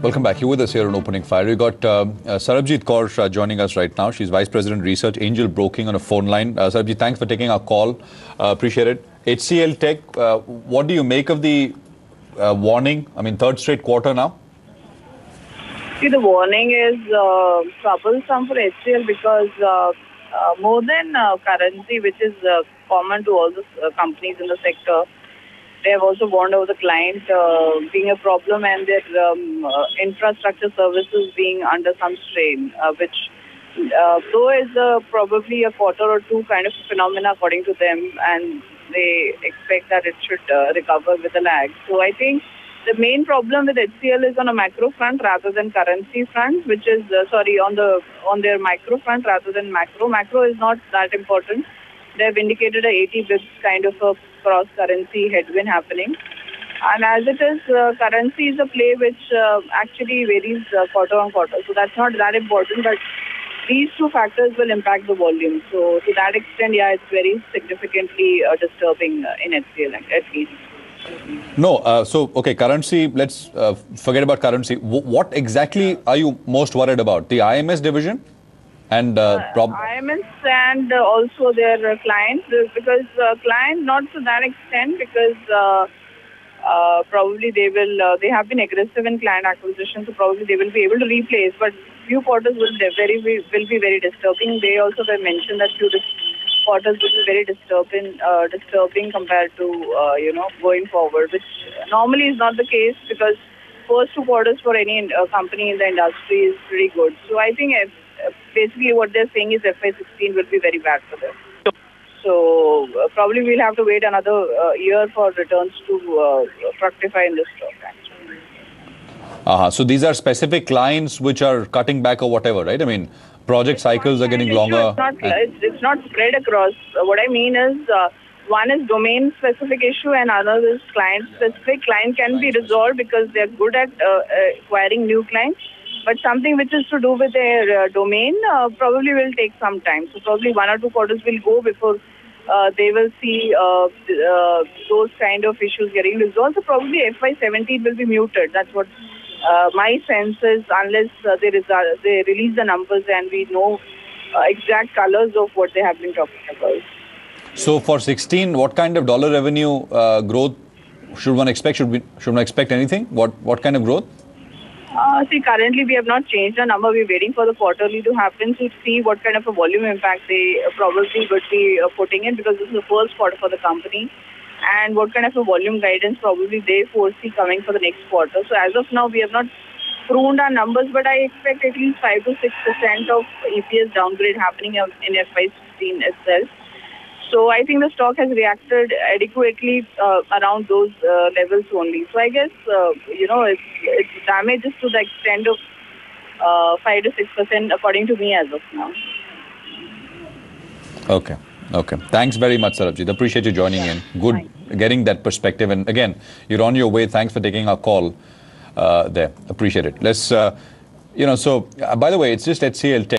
Welcome back. You with us here on Opening Fire. We got Sarabjit Kaur joining us right now. She's Vice President Research, Angel Broking on a phone line. Sarabjit, thanks for taking our call. Appreciate it. HCL Tech, what do you make of the warning? I mean, third straight quarter now? See, the warning is troublesome for HCL because more than currency, which is common to all the companies in the sector, they have also warned over the client being a problem and their infrastructure services being under some strain, which though is probably a quarter or two kind of phenomena according to them, and they expect that it should recover with a lag. So I think the main problem with HCL is on a macro front rather than currency front, which is, on their micro front rather than macro. Macro is not that important. They have indicated a 80 bps kind of a cross-currency headwind happening. And as it is, currency is a play which actually varies quarter on quarter. So that's not that important, but these two factors will impact the volume. So to that extent, yeah, it's very significantly disturbing in HCL at least. No, okay, currency, let's forget about currency. What exactly are you most worried about? The IMS division? And IMS and also their clients, because clients not to that extent, because probably they have been aggressive in client acquisition, so probably they will be able to replace, but few quarters will be very disturbing. They also have mentioned that few quarters will be very disturbing compared to going forward, which normally is not the case, because first 2 quarters for any company in the industry is pretty good. So I think basically what they're saying is FY16 will be very bad for them. So probably we'll have to wait another year for returns to fructify in this stock actually. So these are specific clients which are cutting back or whatever, right? I mean, project cycles are getting longer. It's not spread across. What I mean is, one is domain-specific issue and another is client-specific. Client can be resolved because they're good at acquiring new clients. But something which is to do with their domain probably will take some time. So probably 1 or 2 quarters will go before they will see those kind of issues getting resolved. So probably FY17 will be muted. That's what my sense is, unless they release the numbers and we know exact colors of what they have been talking about. So for 16, what kind of dollar revenue growth should one expect? Should one expect anything? What kind of growth? See, currently we have not changed the number. We're waiting for the quarterly to happen to see what kind of a volume impact they probably would be putting in, because this is the first quarter for the company, and what kind of a volume guidance probably they foresee coming for the next quarter. So as of now, we have not pruned our numbers, but I expect at least 5 to 6% of EPS downgrade happening in FY16 itself. So I think the stock has reacted adequately around those levels only. So I guess, it's damages to the extent of 5 to 6% according to me as of now. Okay. Thanks very much, Sarabjit. Appreciate you joining in. Good getting that perspective. And again, you're on your way. Thanks for taking our call there. Appreciate it. Let's, by the way, it's just HCL Tech.